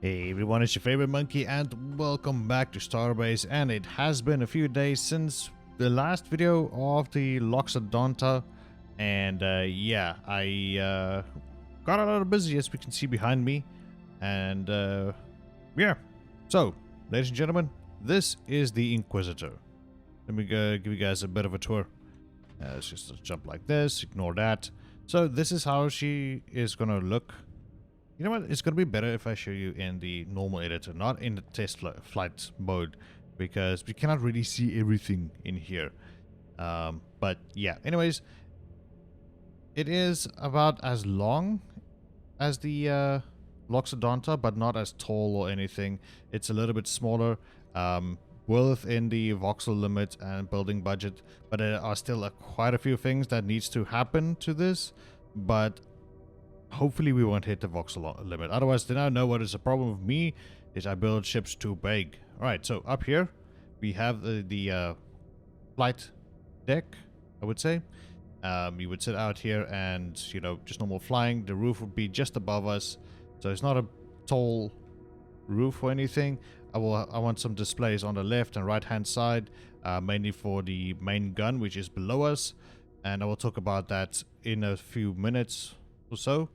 Hey everyone, it's your favorite monkey and welcome back to Starbase. And it has been a few days since the last video of the Loxodonta. And yeah, I got a little busy, as we can see behind me. And yeah, so ladies and gentlemen, this is the Inquisitor. Let me give you guys a bit of a tour. Let's just jump like this, ignore that. So this is how she is gonna look. You know what? It's going to be better if I show you in the normal editor, not in the test flight mode, because we cannot really see everything in here. But yeah, anyways, it is about as long as the Loxodonta, but not as tall or anything. It's a little bit smaller, well within the voxel limit and building budget, but there are still quite a few things that needs to happen to this, but hopefully we won't hit the voxel limit. Otherwise, then I know what is the problem with me is I build ships too big. Alright, so up here we have the flight deck, I would say. You would sit out here and, you know, just normal flying. The roof would be just above us. So it's not a tall roof or anything. I want some displays on the left and right hand side, mainly for the main gun, which is below us. And I will talk about that in a few minutes or so.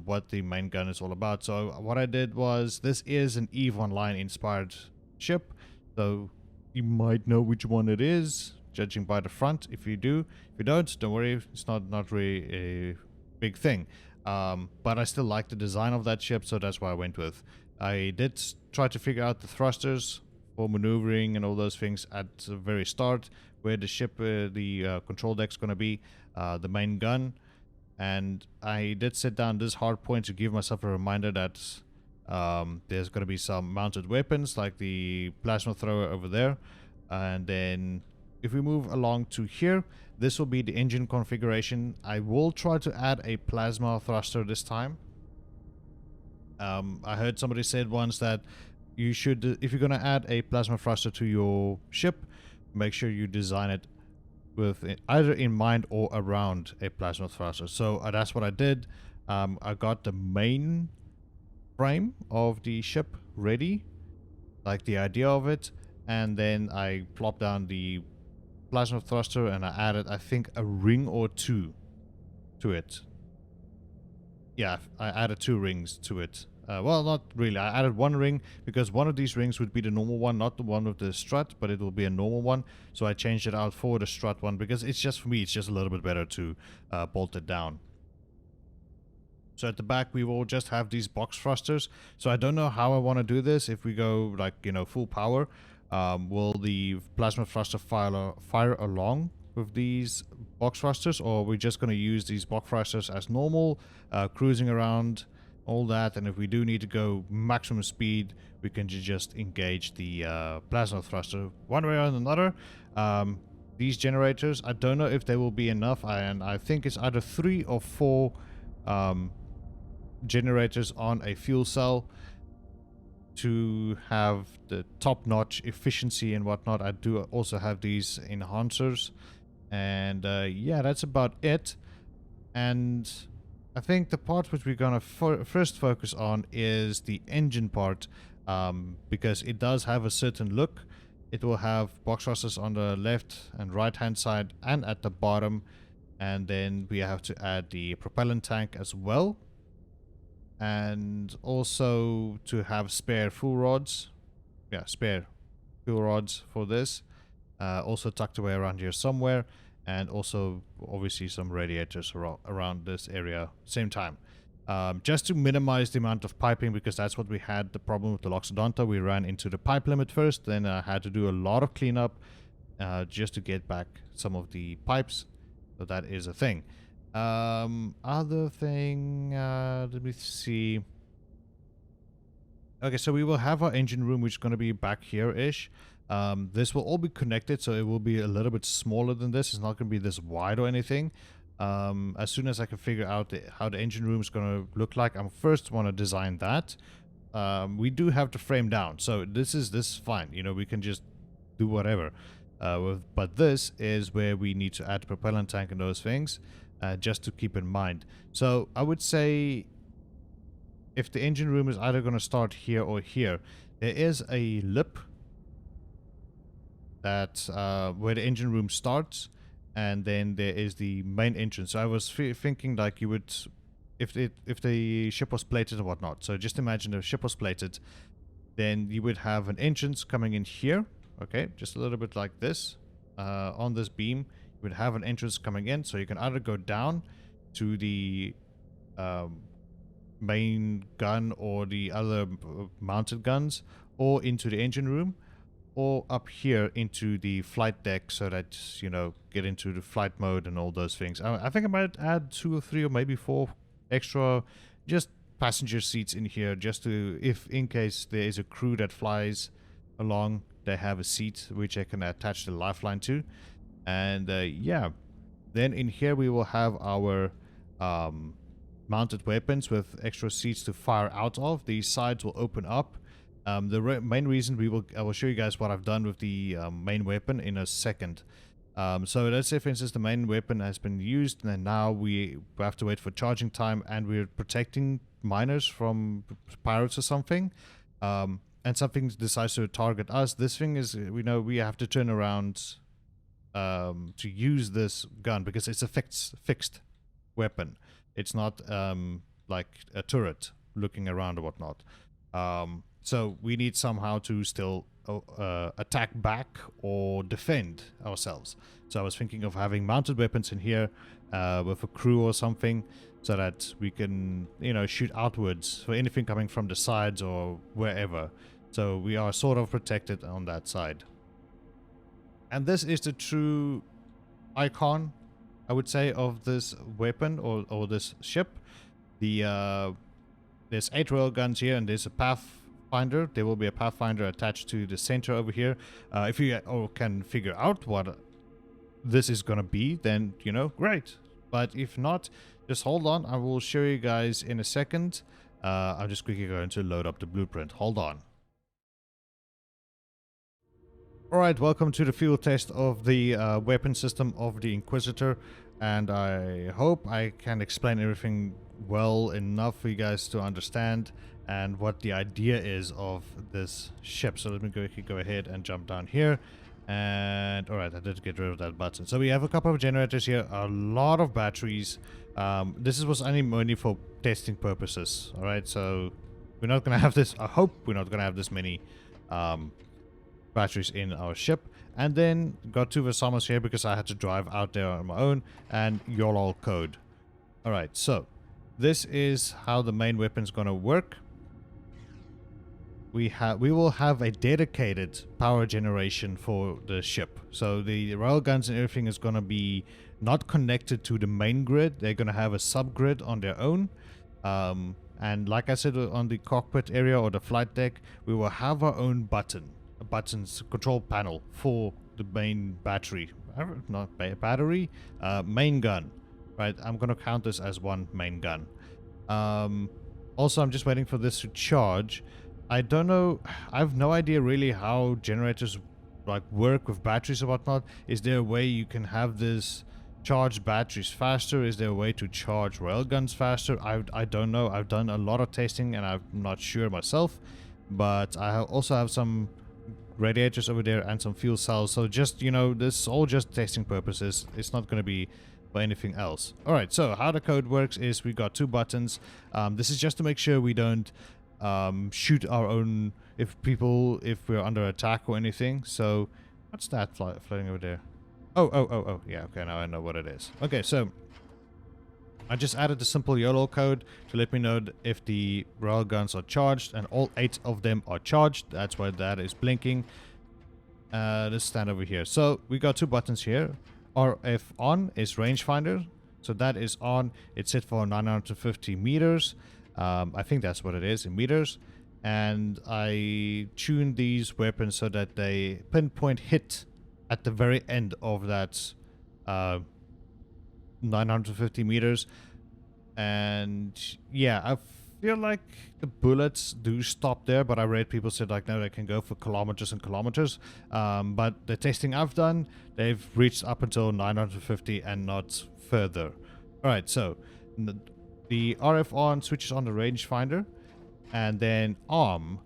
What the main gun is all about. So what I did was, this is an EVE Online inspired ship, so you might know which one it is, judging by the front. If you do, if you don't worry, it's not really a big thing. But I still like the design of that ship, so that's why I went with. I did try to figure out the thrusters for maneuvering and all those things at the very start, where the ship, the control deck's going to be, the main gun. And I did sit down this hard point to give myself a reminder that there's going to be some mounted weapons like the plasma thrower over there. And then if we move along to here, this will be the engine configuration. I will try to add a plasma thruster this time. I heard somebody said once that you should, if you're going to add a plasma thruster to your ship, make sure you design it with either in mind or around a plasma thruster. So that's what I did. I got the main frame of the ship ready, like the idea of it, and then I plopped down the plasma thruster and I added, I think, a ring or two to it. Yeah, I added 2 rings to it. Well, not really. I added 1 ring because one of these rings would be the normal one, not the one with the strut, but it will be a normal one. So I changed it out for the strut one because it's just, for me, it's just a little bit better to bolt it down. So at the back, we will just have these box thrusters. So I don't know how I want to do this. If we go, like, you know, full power, will the plasma thruster fire along with these box thrusters, or are we just going to use these box thrusters as normal, cruising around, all that? And if we do need to go maximum speed, we can just engage the plasma thruster one way or another. These generators, I don't know if they will be enough, and I think it's either 3 or 4 generators on a fuel cell to have the top-notch efficiency and whatnot. I do also have these enhancers, and yeah, that's about it. And I think the part which we're gonna first focus on is the engine part, because it does have a certain look. It will have box thrusters on the left and right hand side and at the bottom, and then we have to add the propellant tank as well, and also to have spare fuel rods. Yeah, spare fuel rods for this, also tucked away around here somewhere. And also, obviously, some radiators around this area same time. Just to minimize the amount of piping, because that's what we had the problem with the Loxodonta. We ran into the pipe limit first, then I had to do a lot of cleanup just to get back some of the pipes. So that is a thing. Other thing, let me see. Okay, so we will have our engine room, which is going to be back here-ish. This will all be connected, so it will be a little bit smaller than this. It's not going to be this wide or anything. As soon as I can figure out how the engine room is going to look like, I first want to design that. We do have the frame down, so this is fine. You know, we can just do whatever. But this is where we need to add the propellant tank and those things, just to keep in mind. So I would say if the engine room is either going to start here or here, there is a lip that where the engine room starts, and then there is the main entrance. So I was thinking like you would, if the ship was plated or whatnot. So just imagine the ship was plated, then you would have an entrance coming in here. Okay, just a little bit like this. On this beam, you would have an entrance coming in, so you can either go down to the main gun or the other mounted guns, or into the engine room, or up here into the flight deck, so that, you know, get into the flight mode and all those things. I think I might add 2 or 3 or maybe 4 extra just passenger seats in here, just to, if in case there is a crew that flies along, they have a seat which I can attach the lifeline to. And yeah, then in here we will have our mounted weapons with extra seats to fire out of. These sides will open up. The main reason I will show you guys what I've done with the main weapon in a second. So let's say, for instance, the main weapon has been used, and now we have to wait for charging time, and we're protecting miners from pirates or something. And something decides to target us. This thing is, we know we have to turn around to use this gun, because it's a fixed weapon. It's not like a turret looking around or whatnot. So we need somehow to still attack back or defend ourselves. So I was thinking of having mounted weapons in here with a crew or something, so that we can, you know, shoot outwards for anything coming from the sides or wherever. So we are sort of protected on that side. And this is the true icon, I would say, of this weapon or this ship. The there's 8 railguns here, and there's a pathfinder. There will be a pathfinder attached to the center over here. If you can figure out what this is gonna be, then, you know, great. But if not, just hold on. I will show you guys in a second. I'm just quickly going to load up the blueprint. Hold on. Alright, welcome to the field test of the weapon system of the Inquisitor, and I hope I can explain everything well enough for you guys to understand and what the idea is of this ship. So let me go ahead and jump down here. And alright, I did get rid of that button. So we have a couple of generators here, a lot of batteries. This was only for testing purposes. Alright, so we're not gonna have this, I hope we're not gonna have this many batteries in our ship. And then got 2 Vasamas here because I had to drive out there on my own, and YOLO code. Alright, so this is how the main weapon's gonna work. We will have a dedicated power generation for the ship. So the railguns and everything is gonna be not connected to the main grid. They're gonna have a subgrid on their own. And like I said, on the cockpit area or the flight deck, we will have our own buttons control panel for the main battery, not battery, main gun. Right, I'm gonna count this as one main gun. Also, I'm just waiting for this to charge. I don't know, I have no idea really how generators like work with batteries or whatnot. Is there a way you can have this charge batteries faster? Is there a way to charge railguns faster? I don't know. I've done a lot of testing and I'm not sure myself, but I also have some radiators over there and some fuel cells. So just, you know, this is all just testing purposes. It's not going to be for anything else. Alright, so how the code works is we got 2 buttons. This is just to make sure we don't shoot our own if we're under attack or anything. So what's that floating over there? Oh, yeah, okay, now I know what it is. Okay, so I just added the simple YOLO code to let me know if the railguns are charged, and all 8 of them are charged. That's why that is blinking. Let's stand over here. So we got 2 buttons here. RF on is rangefinder, so that is on. It's set for 950 meters. I think that's what it is in meters. And I tuned these weapons so that they pinpoint hit at the very end of that 950 meters. And yeah, I feel like the bullets do stop there, but I read people said like no, they can go for kilometers and kilometers. But the testing I've done, they've reached up until 950 and not further. Alright, so the RF on switches on the rangefinder. and then arm.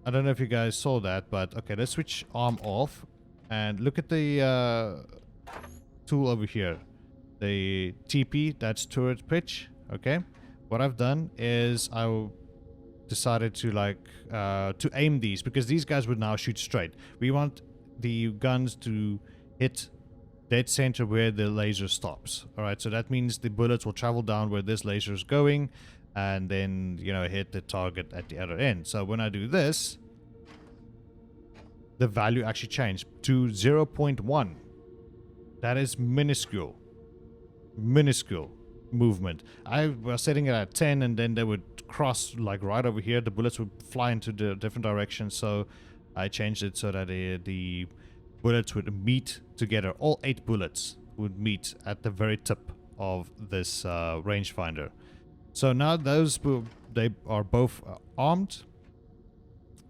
I don't know if you guys saw that, but okay, let's switch arm off and look at the tool over here. The TP, that's turret pitch. Okay, what I've done is I decided to to aim these, because these guys would now shoot straight. We want the guns to hit dead center where the laser stops. All right, so that means the bullets will travel down where this laser is going, and then, you know, hit the target at the other end. So when I do this, the value actually changed to 0.1. That is minuscule movement. I was setting it at 10, and then they would cross like right over here. The bullets would fly into the different directions, so I changed it so that the bullets would meet together. All 8 bullets would meet at the very tip of this rangefinder. So now those they are both armed.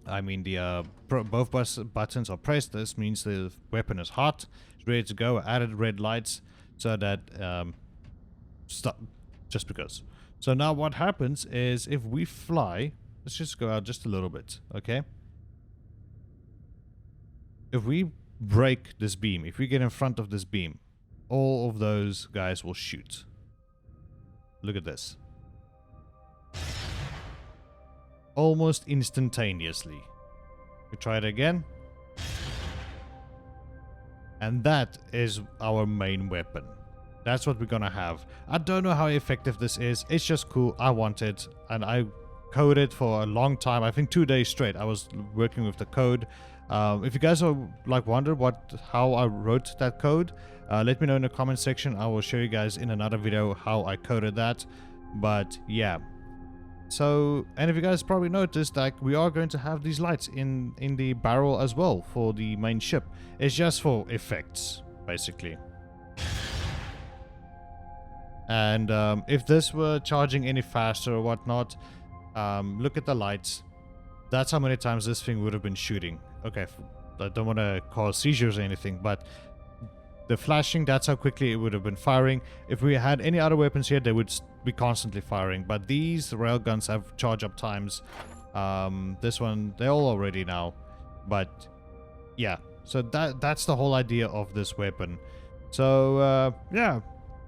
I mean, the both buttons are pressed. This means the weapon is hot, it's ready to go. I added red lights so that stop, just because. So now what happens is, if we fly, let's just go out just a little bit, okay? If we break this beam, if we get in front of this beam, all of those guys will shoot. Look at this. Almost instantaneously. We try it again. And that is our main weapon. That's what we're gonna have. I don't know how effective this is. It's just cool. I want it, and I coded for a long time. I think 2 days straight I was working with the code. If you guys are wonder how I wrote that code, let me know in the comment section. I will show you guys in another video how I coded that. But yeah. So, and if you guys probably noticed, like, we are going to have these lights in the barrel as well for the main ship. It's just for effects, basically. And if this were charging any faster or whatnot, look at the lights. That's how many times this thing would have been shooting. Okay, I don't want to cause seizures or anything, but the flashing, that's how quickly it would have been firing. If we had any other weapons here, they would be constantly firing. But these railguns have charge up times. This one, they're all already now. But yeah, so that's the whole idea of this weapon. So yeah,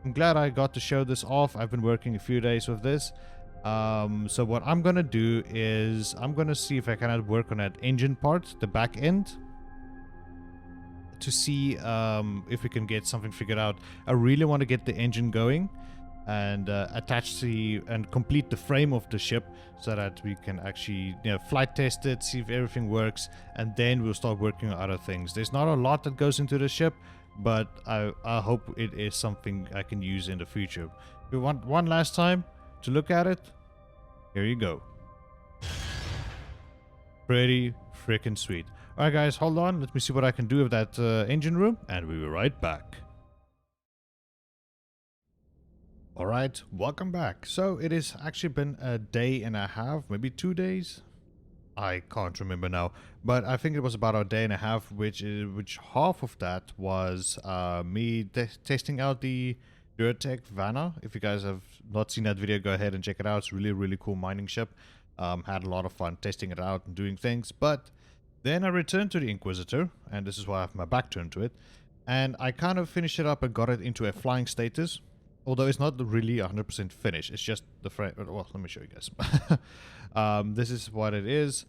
I'm glad I got to show this off. I've been working a few days with this. So what I'm gonna do is I'm gonna see if I can work on that engine part, the back end, to see if we can get something figured out. I really want to get the engine going and attach and complete the frame of the ship, so that we can actually, you know, flight test it, see if everything works, and then we'll start working on other things. There's not a lot that goes into the ship, but I hope it is something I can use in the future. We want one last time to look at it. Here you go. Pretty freaking sweet. Alright guys, hold on. Let me see what I can do with that engine room, and we'll be right back. Alright, welcome back. So it has actually been a day and a half, maybe 2 days. I can't remember now, but I think it was about a day and a half, which half of that was me testing out the Durtech Vanna. If you guys have not seen that video, go ahead and check it out. It's really, really cool mining ship. Had a lot of fun testing it out and doing things. But then I returned to the Inquisitor, and this is why I have my back turned to it. And I kind of finished it up and got it into a flying status. Although it's not really 100% finished. It's just the frame. Well, let me show you guys. This is what it is.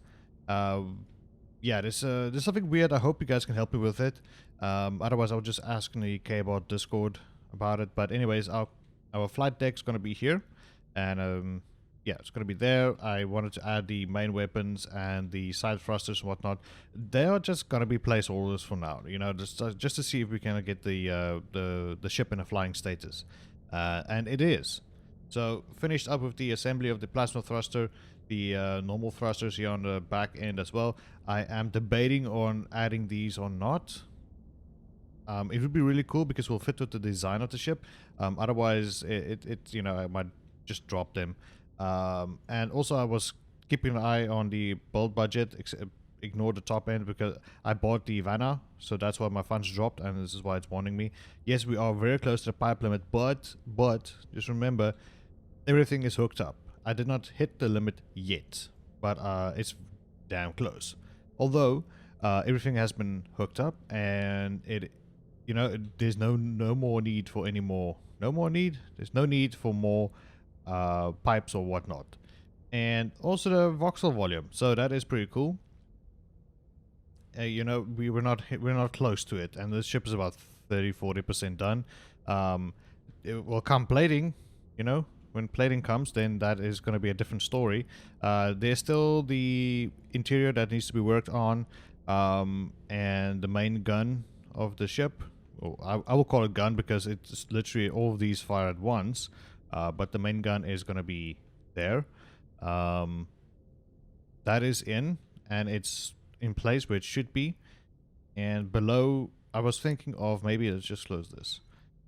Yeah, there's something weird. I hope you guys can help me with it. Otherwise, I'll just ask in the keyboard Discord about it. But anyways, our flight deck's going to be here. And yeah, it's going to be there. I wanted to add the main weapons and the side thrusters and whatnot. They are just going to be placeholders for now. You know, just to see if we can get the ship in a flying status. And it is. So finished up with the assembly of the plasma thruster, the normal thrusters here on the back end as well. I am debating on adding these or not. It would be really cool because we'll fit with the design of the ship. Otherwise, you know, I might just drop them. And also, I was keeping an eye on the build budget. Ignore the top end because I bought the Vanna, so that's why my funds dropped, and this is why it's warning me. Yes, we are very close to the pipe limit, but just remember, everything is hooked up, I did not hit the limit yet, but it's damn close. Although everything has been hooked up, and there's no more need for any more. There's no need for more pipes or whatnot, and also the voxel volume. So that is pretty cool. We're not close to it, and the ship is about 30-40% done. It will come plating, when plating comes, then that is going to be a different story. There's still the interior that needs to be worked on, and the main gun of the ship. Well, I will call it gun because it's literally all of these fire at once, but the main gun is going to be there. That is in, and it's in place where it should be. And below, I was thinking of maybe let's just close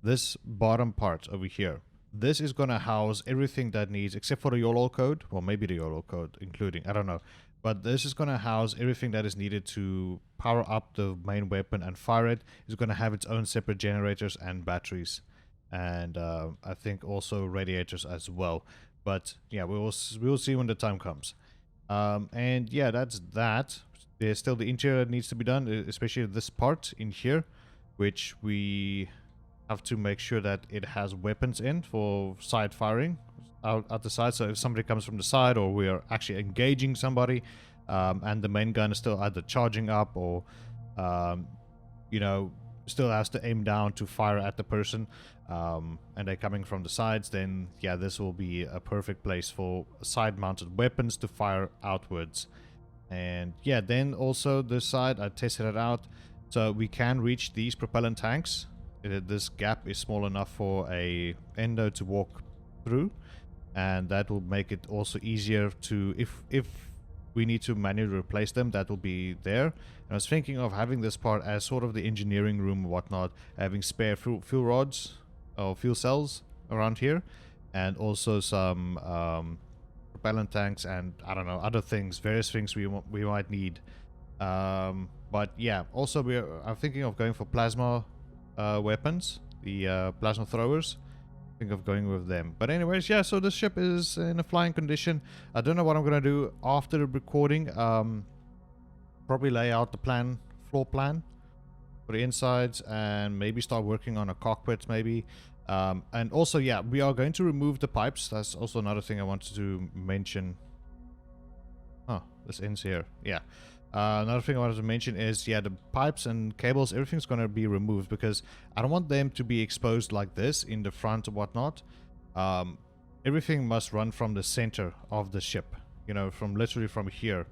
this bottom part over here. This is going to house everything that needs, except for the YOLO code. Well, maybe the YOLO code including, I don't know, but this is going to house everything that is needed to power up the main weapon and fire it. It's going to have its own separate generators and batteries, and I think also radiators as well. But yeah, we will see when the time comes. And yeah, that's that. There's still the interior that needs to be done, especially this part in here, which we have to make sure that it has weapons in for side firing out the side. So if somebody comes from the side, or we are actually engaging somebody, and the main gun is still either charging up or, still has to aim down to fire at the person, and they're coming from the sides, then yeah, this will be a perfect place for side-mounted weapons to fire outwards. And yeah, then also this side, I tested it out, so we can reach these propellant tanks. This gap is small enough for a endo to walk through, and that will make it also easier to, if we need to manually replace them, that will be there. And I was thinking of having this part as sort of the engineering room or whatnot, having spare fuel rods or fuel cells around here, and also some propellant tanks, and I don't know, other things, various things we might need. But yeah, also I'm thinking of going for plasma weapons, the plasma throwers. Think of going with them. But anyways, yeah, so this ship is in a flying condition. I don't know what I'm gonna do after the recording. Probably lay out the floor plan for the insides, and maybe start working on a cockpit maybe. And also, yeah, we are going to remove the pipes. That's also another thing I wanted to mention. Oh, this ends here. Yeah. Another thing I wanted to mention is, yeah, the pipes and cables, everything's going to be removed, because I don't want them to be exposed like this in the front or whatnot. Everything must run from the center of the ship, from literally from here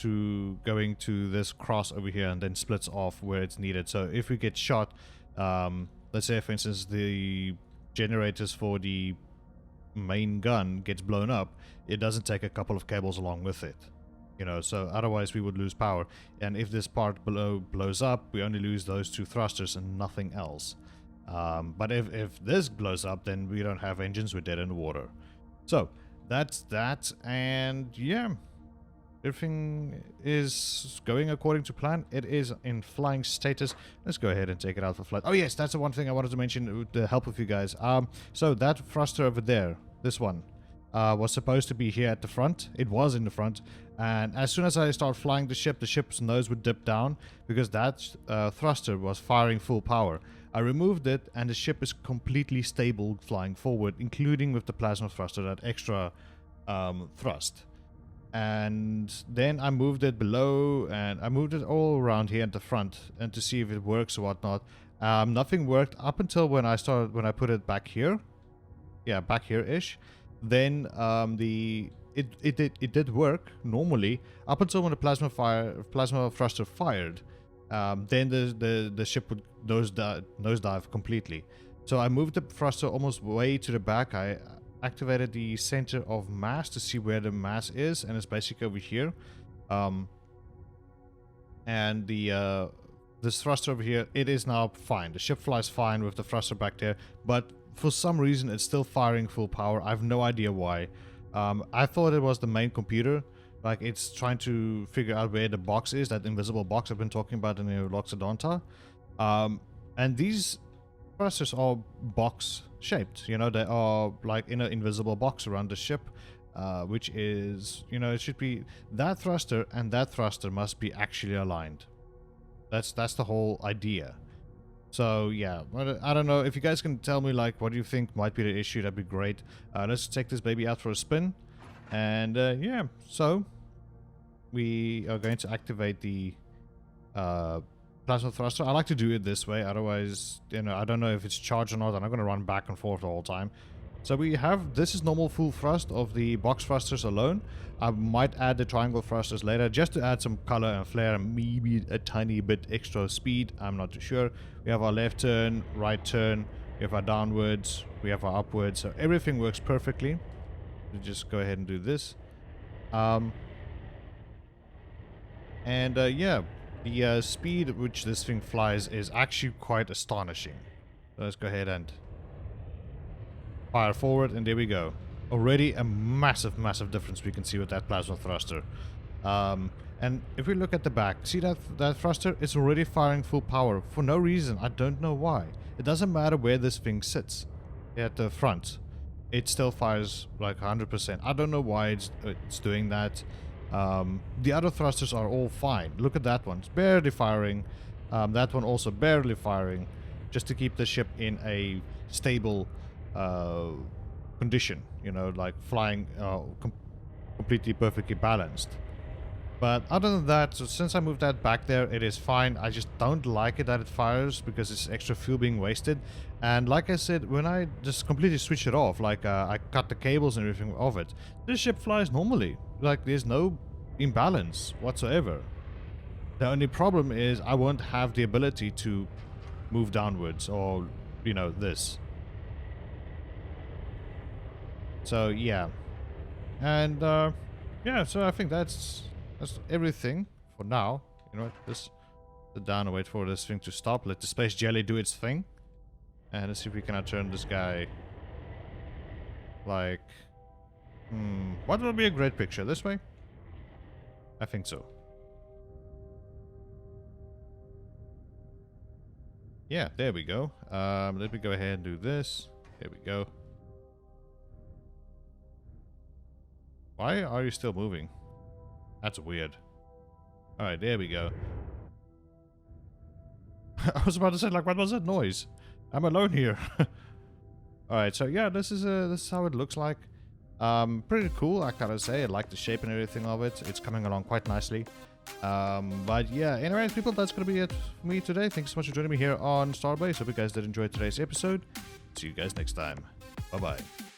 to going to this cross over here, and then splits off where it's needed. So if we get shot, let's say for instance the generators for the main gun gets blown up, it doesn't take a couple of cables along with it. So otherwise we would lose power, and if this part below blows up, we only lose those two thrusters and nothing else. But if this blows up, then we don't have engines, we're dead in the water. So that's that, and yeah, everything is going according to plan. It is in flying status. Let's go ahead and take it out for flight. Oh yes, that's the one thing I wanted to mention to help with you guys. So that thruster over there, this one, was supposed to be here at the front. It was in the front, and as soon as I start flying the ship's nose would dip down, because that thruster was firing full power. I removed it, and the ship is completely stable flying forward, including with the plasma thruster, that extra thrust. And then I moved it below, and I moved it all around here at the front, and to see if it works or whatnot. Nothing worked up until when I put it back here. Yeah, back here-ish. Then it did work normally up until when the plasma thruster fired. Then the ship would nosedive completely. So I moved the thruster almost way to the back. I activated the center of mass to see where the mass is, and it's basically over here. And this thruster over here, it is now fine. The ship flies fine with the thruster back there, but for some reason it's still firing full power. I have no idea why. I thought it was the main computer, like it's trying to figure out where the box is, that invisible box I've been talking about in the Loxodonta. And these thrusters are box shaped. You know, they are like in an invisible box around the ship, which is, you know, it should be that thruster and that thruster must be actually aligned. That's the whole idea. So yeah, I don't know if you guys can tell me like what do you think might be the issue. That'd be great. Let's take this baby out for a spin, and yeah, so we are going to activate the plasma thruster. I like to do it this way, otherwise, you know, I don't know if it's charged or not, and I'm going to run back and forth the whole time. So we have, this is normal full thrust of the box thrusters alone. I might add the triangle thrusters later just to add some color and flair and maybe a tiny bit extra speed. I'm not too sure. We have our left turn, right turn, we have our downwards, we have our upwards, so everything works perfectly. We just go ahead and do this. Yeah, the speed at which this thing flies is actually quite astonishing. So let's go ahead and fire forward, and there we go. Already a massive difference we can see with that plasma thruster. And if we look at the back, see that thruster? It's already firing full power for no reason. I don't know why. It doesn't matter where this thing sits at the front. It still fires like 100%. I don't know why it's doing that. The other thrusters are all fine. Look at that one. It's barely firing. That one also barely firing. Just to keep the ship in a stable condition, you know, like flying completely perfectly balanced. But other than that, so since I moved that back there, it is fine. I just don't like it that it fires because it's extra fuel being wasted. And like I said, when I just completely switch it off, like I cut the cables and everything of it, this ship flies normally. Like there's no imbalance whatsoever. The only problem is I won't have the ability to move downwards or, you know, this. So yeah, and yeah, so I think that's everything for now. You know, just sit down and wait for this thing to stop. Let the space jelly do its thing, and let's see if we can turn this guy. Like, what will be a great picture? This way? I think so. Yeah, there we go. Let me go ahead and do this. There we go. Why are you still moving? That's weird. Alright, there we go. I was about to say, like, what was that noise? I'm alone here. Alright, so yeah, this is how it looks like. Pretty cool, I gotta say. I like the shape and everything of it. It's coming along quite nicely. But yeah, anyways, people, that's gonna be it for me today. Thanks so much for joining me here on Starbase. Hope you guys did enjoy today's episode. See you guys next time. Bye-bye.